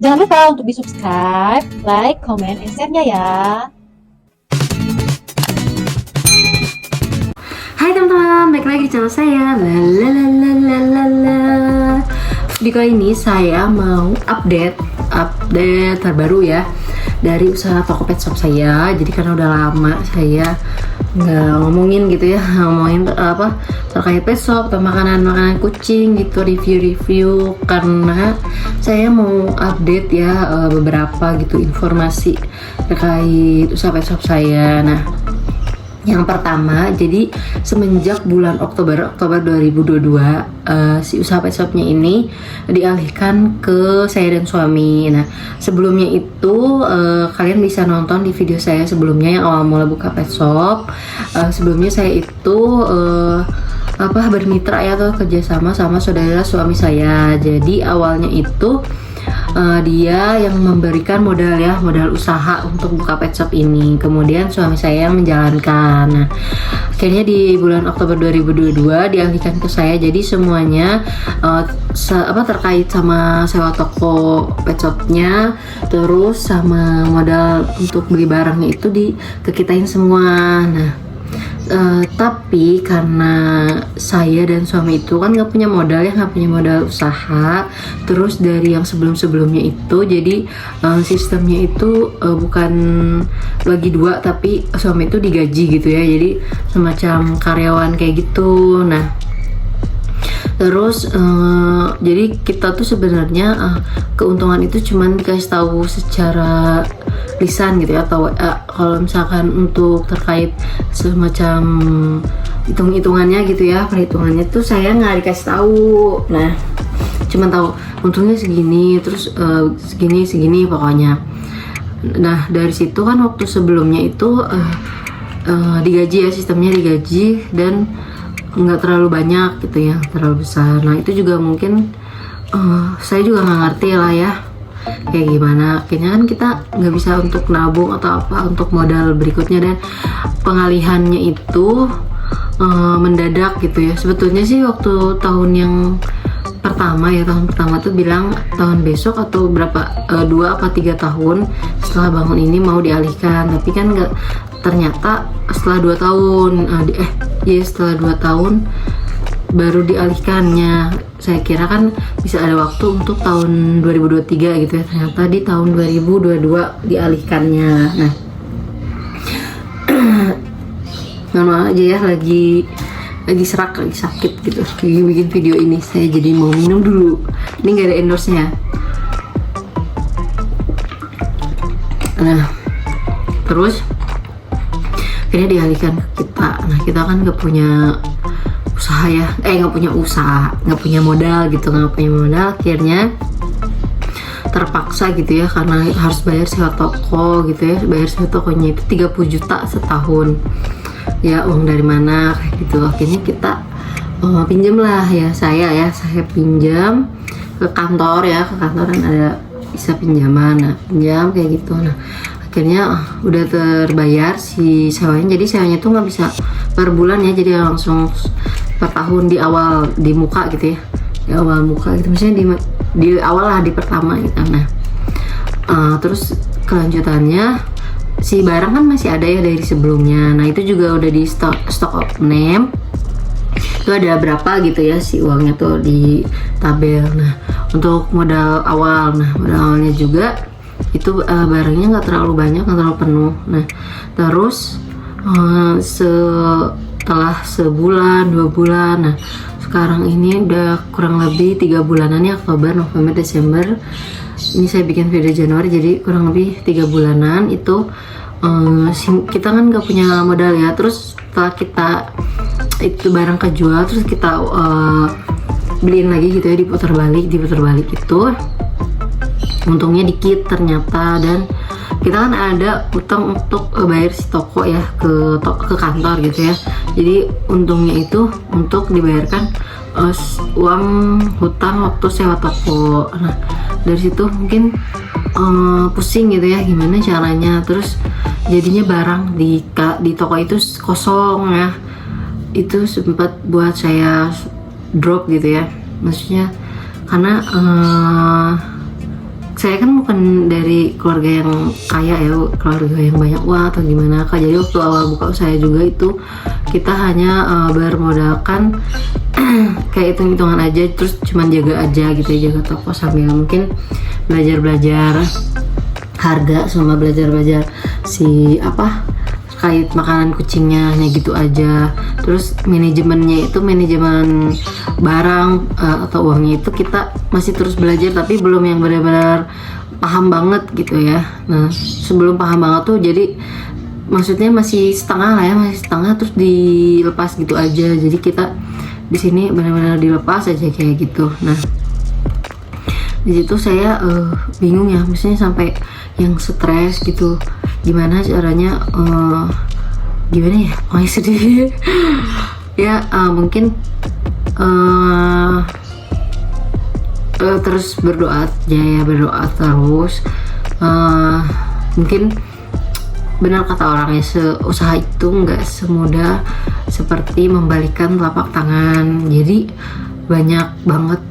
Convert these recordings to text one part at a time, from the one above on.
Jangan lupa untuk di subscribe, like, comment, and share-nya ya. Hai teman-teman, balik lagi di channel saya. Lalalalalalala. Di kali ini saya mau update terbaru ya dari usaha toko pet shop saya. Jadi karena udah lama saya nggak ngomongin gitu ya, ngomongin terkait pet shop atau makanan kucing gitu, review karena saya mau update ya beberapa gitu informasi terkait usaha pet shop saya. Nah, yang pertama, jadi semenjak bulan Oktober 2022 si usaha pet shopnya ini dialihkan ke saya dan suami. Nah, sebelumnya itu kalian bisa nonton di video saya sebelumnya yang awal mula buka pet shop. Sebelumnya saya itu bermitra ya atau kerjasama sama saudara suami saya. Jadi awalnya itu dia yang memberikan modal usaha untuk buka pet shop ini, kemudian suami saya yang menjalankan. Nah, akhirnya di bulan Oktober 2022 dialihkan ke saya, jadi semuanya terkait sama sewa toko pet shopnya, terus sama modal untuk beli barangnya itu dikekitain semua. Nah, tapi karena saya dan suami itu kan nggak punya modal usaha, terus dari yang sebelumnya itu jadi sistemnya itu bukan bagi dua, tapi suami itu digaji gitu ya, jadi semacam karyawan kayak gitu. Nah, terus jadi kita tuh sebenarnya keuntungan itu cuman dikasih tahu secara lisan gitu ya, atau kalau misalkan untuk terkait semacam hitungannya gitu ya, perhitungannya tuh saya nggak dikasih tahu. Nah, cuman tahu untungnya segini, terus segini pokoknya. Nah, dari situ kan waktu sebelumnya itu digaji ya, sistemnya digaji dan nggak terlalu banyak gitu ya, terlalu besar. Nah, itu juga mungkin saya juga nggak ngerti lah ya kayak gimana. Akhirnya kan kita nggak bisa untuk nabung atau apa untuk modal berikutnya, dan pengalihannya itu mendadak gitu ya. Sebetulnya sih waktu tahun pertama tuh bilang tahun besok atau 2 apa 3 tahun setelah bangun ini mau dialihkan, tapi kan nggak, ternyata setelah 2 tahun setelah 2 tahun baru dialihkannya. Saya kira kan bisa ada waktu untuk tahun 2023 gitu ya, ternyata di tahun 2022 dialihkannya. Nah, maaf aja ya, lagi serak, lagi sakit gitu, lagi bikin video ini. Saya jadi mau minum dulu, ini gak ada endorse-nya. Nah, terus akhirnya dialihkan ke kita. Nah, kita kan nggak punya usaha ya, nggak punya modal gitu, akhirnya terpaksa gitu ya, karena harus bayar sewa toko gitu ya, bayar sewa tokonya itu 30 juta setahun ya, uang dari mana kayak gitu. Akhirnya kita pinjam lah ya, saya pinjam ke kantor kan ada bisa pinjaman. Nah, pinjam kayak gitu. Nah, akhirnya udah terbayar si sewanya, jadi sewanya tuh nggak bisa per bulan ya, jadi langsung per tahun di awal, di muka gitu ya, di awal muka gitu, misalnya di awal lah, di pertama gitu. Nah, terus kelanjutannya si barang kan masih ada ya dari sebelumnya. Nah, itu juga udah di stock of name, itu ada berapa gitu ya si uangnya tuh di tabel. Nah, untuk modal awalnya juga itu barangnya nggak terlalu banyak, nggak terlalu penuh. Nah, terus setelah sebulan 2 bulan, nah sekarang ini udah kurang lebih 3 bulanan ya, Oktober, November, Desember. Ini saya bikin video Januari, jadi kurang lebih 3 bulanan itu kita kan nggak punya modal ya. Terus setelah kita itu barang kejual, terus kita beliin lagi gitu ya, diputar balik itu untungnya dikit ternyata. Dan kita kan ada utang untuk bayar si toko ya, ke kantor gitu ya, jadi untungnya itu untuk dibayarkan uang hutang waktu sewa toko. Nah, dari situ mungkin pusing gitu ya, gimana caranya. Terus jadinya barang di toko itu kosong ya, itu sempat buat saya drop gitu ya, maksudnya karena saya kan bukan dari keluarga yang kaya ya, keluarga yang banyak uang atau gimana Kak. Jadi waktu awal buka usaha juga itu kita hanya bermodalkan kayak hitung-hitungan aja, terus cuman jaga aja gitu ya, jaga toko sambil mungkin belajar harga sama belajar si apa terkait makanan kucingnya, hanya gitu aja. Terus manajemennya itu manajemen barang atau uangnya itu kita masih terus belajar, tapi belum yang benar-benar paham banget gitu ya. Nah sebelum paham banget tuh jadi maksudnya masih setengah lah ya, masih setengah terus dilepas gitu aja. Jadi kita di sini benar-benar dilepas aja kayak gitu. Nah di situ saya bingung ya, misalnya sampai yang stres gitu, gimana caranya gimana ya, pokoknya sedih ya. Mungkin terus berdoa aja ya, berdoa terus. Mungkin benar kata orangnya, usaha itu nggak semudah seperti membalikkan telapak tangan. Jadi banyak banget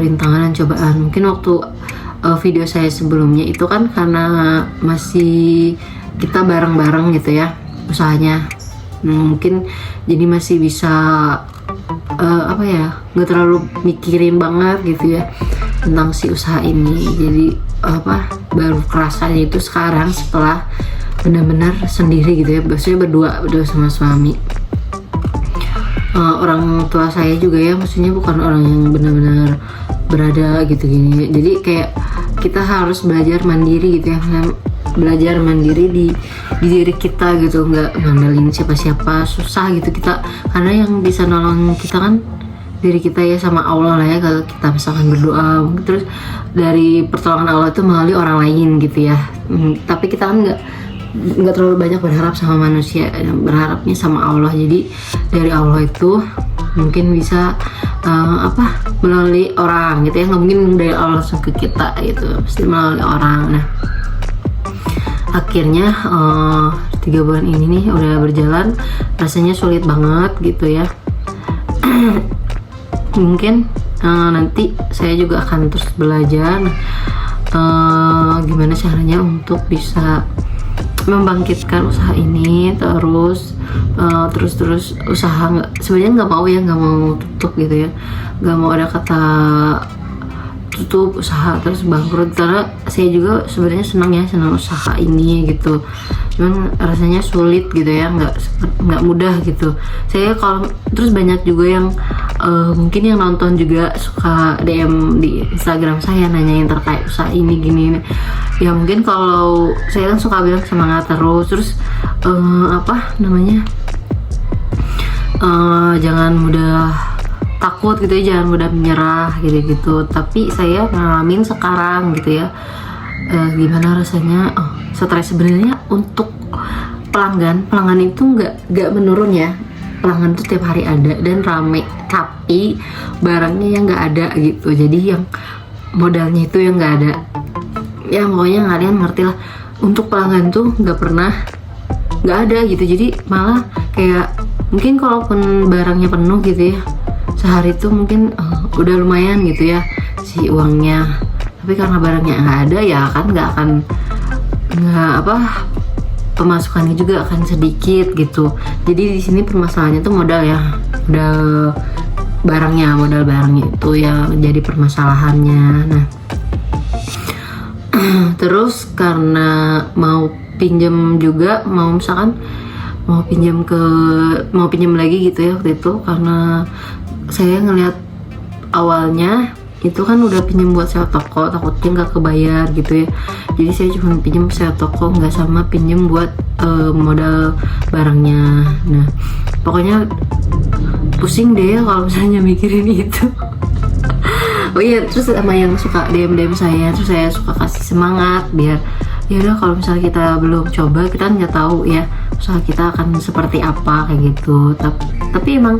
rintangan dan cobaan. Mungkin waktu video saya sebelumnya itu kan karena masih kita bareng-bareng gitu ya usahanya, mungkin jadi masih bisa apa ya, nggak terlalu mikirin banget gitu ya tentang si usaha ini. Jadi apa, baru kerasanya itu sekarang setelah benar-benar sendiri gitu ya, biasanya berdua sama suami. Orang tua saya juga ya, maksudnya bukan orang yang benar-benar berada gitu gini. Jadi kayak kita harus belajar mandiri gitu ya, belajar mandiri di diri kita gitu, nggak ngandelin siapa-siapa, susah gitu kita, karena yang bisa nolong kita kan diri kita ya, sama Allah lah ya. Kalau kita misalkan berdoa, terus dari pertolongan Allah itu melalui orang lain gitu ya. Tapi kita kan nggak terlalu banyak berharap sama manusia, berharapnya sama Allah. Jadi dari Allah itu mungkin bisa melalui orang gitu ya, nggak mungkin dari Allah langsung ke kita gitu, pasti melalui orang. Nah akhirnya 3 bulan ini nih udah berjalan, rasanya sulit banget gitu ya. Mungkin nanti saya juga akan terus belajar gimana caranya untuk bisa membangkitkan usaha ini, terus usaha sebenarnya nggak mau tutup gitu ya, nggak mau ada kata tutup usaha terus bangkrut, karena saya juga sebenarnya senang usaha ini gitu, cuman rasanya sulit gitu ya, nggak mudah gitu. Saya kalau terus banyak juga yang mungkin yang nonton juga suka DM di Instagram saya nanyain terkait usaha ini gini ya. Mungkin kalau saya kan suka bilang semangat terus jangan mudah takut gitu ya, jangan mudah menyerah gitu. Tapi saya ngalamin sekarang gitu ya, gimana rasanya stres. Sebenarnya untuk pelanggan itu nggak menurun ya, pelanggan tuh tiap hari ada dan rame, tapi barangnya yang nggak ada gitu. Jadi yang modalnya itu yang nggak ada ya, pokoknya kalian ngerti lah. Untuk pelanggan tuh nggak ada gitu. Jadi malah kayak mungkin kalaupun barangnya penuh gitu ya, sehari itu mungkin udah lumayan gitu ya si uangnya, tapi karena barangnya nggak ada ya kan pemasukannya juga akan sedikit gitu. Jadi di sini permasalahannya tuh modal barangnya itu yang menjadi permasalahannya. Nah terus karena mau pinjam juga, mau pinjam lagi gitu ya waktu itu, karena saya ngelihat awalnya itu kan udah pinjam buat sewa toko, takutnya nggak kebayar gitu ya. Jadi saya cuma pinjam sewa toko, nggak sama pinjam buat modal barangnya. Nah pokoknya pusing deh ya kalau misalnya mikirin itu. Oh iya, terus sama yang suka DM saya, terus saya suka kasih semangat biar ya udah, kalau misalnya kita belum coba, kita nggak tahu ya usaha kita akan seperti apa kayak gitu. Tapi emang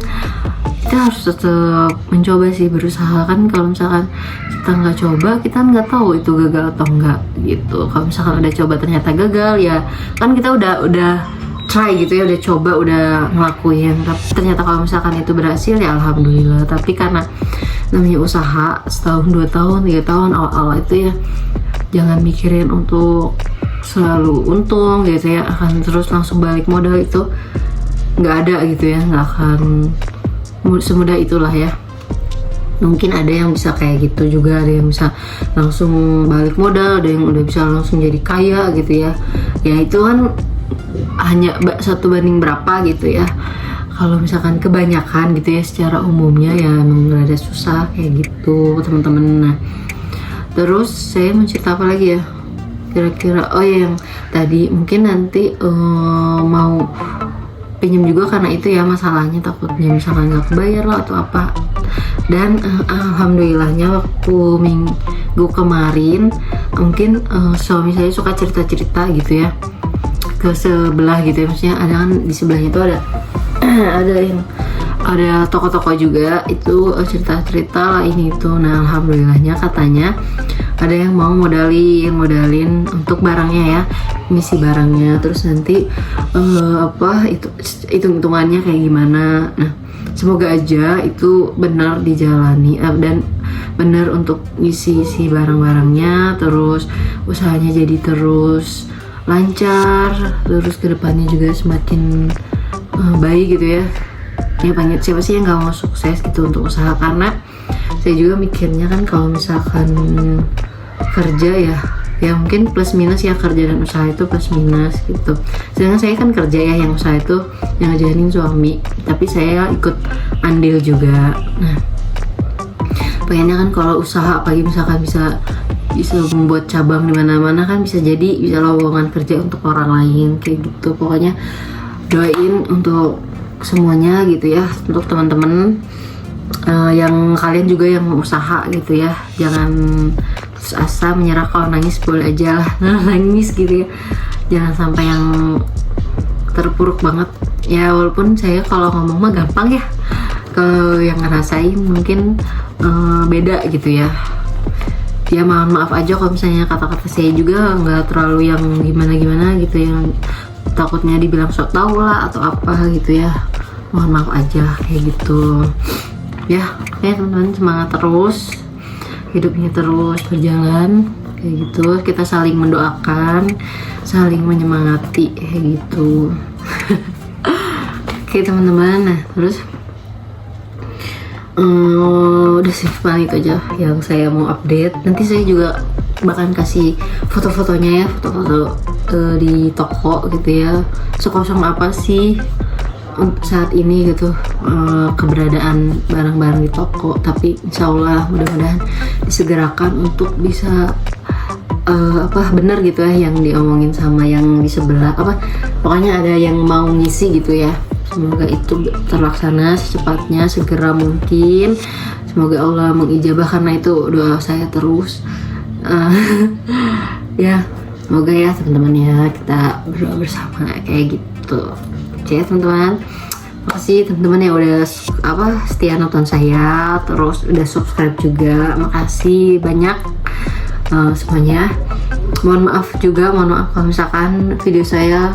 kita harus tetap mencoba sih, berusaha kan. Kalau misalkan kita nggak coba, kita nggak tahu itu gagal atau enggak gitu. Kalau misalkan udah coba ternyata gagal, ya kan kita udah try gitu ya, udah coba, udah ngelakuin. Tapi ternyata kalau misalkan itu berhasil ya alhamdulillah. Tapi karena namanya usaha, setahun, 2 tahun, 3 tahun awal-awal itu ya jangan mikirin untuk selalu untung gitu ya, akan terus langsung balik modal, itu nggak ada gitu ya, nggak akan semudah itulah ya. Mungkin ada yang bisa kayak gitu juga, ada yang bisa langsung balik modal, ada yang udah bisa langsung jadi kaya gitu ya. Ya itu kan hanya 1 banding berapa gitu ya. Kalau misalkan kebanyakan gitu ya, secara umumnya ya emang rada susah kayak gitu teman-teman. Nah, terus saya mau cerita apa lagi ya? Kira-kira oh ya, yang tadi mungkin nanti mau pinjam juga karena itu ya masalahnya, takutnya misalkan nggak kebayar lah atau apa. Dan alhamdulillahnya waktu minggu kemarin mungkin suami saya suka cerita-cerita gitu ya ke sebelah gitu ya, maksudnya ada kan di sebelahnya itu ada ada toko-toko juga itu cerita-cerita lah ini itu. Nah alhamdulillahnya katanya ada yang mau modalin untuk barangnya ya, misi barangnya, terus nanti itu hitung-hitungannya kayak gimana. Nah semoga aja itu benar dijalani dan benar untuk isi barang-barangnya, terus usahanya jadi terus lancar, terus kedepannya juga semakin baik gitu ya. Ya pengen, siapa sih yang gak mau sukses gitu untuk usaha, karena saya juga mikirnya kan kalau misalkan kerja ya mungkin plus minus ya, kerja dan usaha itu plus minus gitu. Sedangkan saya kan kerja ya, yang usaha itu yang ngajarin suami, tapi saya ikut andil juga. Nah pengennya kan kalau usaha apalagi misalkan bisa membuat cabang di mana-mana kan, bisa lowongan kerja untuk orang lain kayak gitu. Pokoknya doain untuk semuanya gitu ya, untuk teman-teman yang kalian juga yang mau usaha gitu ya, jangan putus asa menyerah. Kalau nangis boleh aja lah nangis gitu ya, jangan sampai yang terpuruk banget ya. Walaupun saya kalau ngomong mah gampang ya, kalau yang ngerasain mungkin beda gitu ya. Ya mohon maaf aja kalau misalnya kata-kata saya juga nggak terlalu yang gimana-gimana gitu, yang takutnya dibilang sok tau lah atau apa gitu ya. Mohon maaf aja kayak gitu ya. Oke teman-teman, semangat terus, hidupnya terus berjalan kayak gitu. Kita saling mendoakan, saling menyemangati kayak gitu. Oke teman-teman, nah terus udah sih paling itu aja yang saya mau update. Nanti saya juga bahkan kasih foto-fotonya ya, foto-foto di toko gitu ya, sekosong apa sih saat ini gitu keberadaan barang-barang di toko. Tapi insya Allah mudah-mudahan disegerakan untuk bisa benar gitu ya yang diomongin sama yang di sebelah, pokoknya ada yang mau ngisi gitu ya. Semoga itu terlaksana secepatnya, segera mungkin. Semoga Allah mengijabah, karena itu doa saya terus. Ya semoga ya teman-teman ya, kita berdoa bersama kayak gitu. Oke teman-teman, makasih teman-teman yang udah setia nonton saya, terus udah subscribe juga, makasih banyak semuanya. Mohon maaf kalau misalkan video saya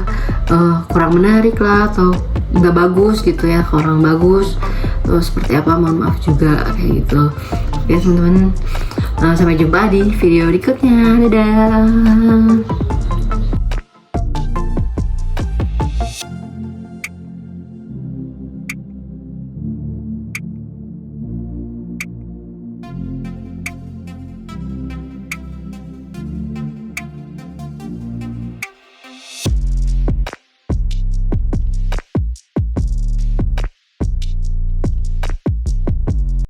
kurang menarik lah atau nggak bagus gitu ya, kurang bagus atau seperti apa, mohon maaf juga kayak gitu. Oke teman-teman, sampai jumpa di video berikutnya, dadah.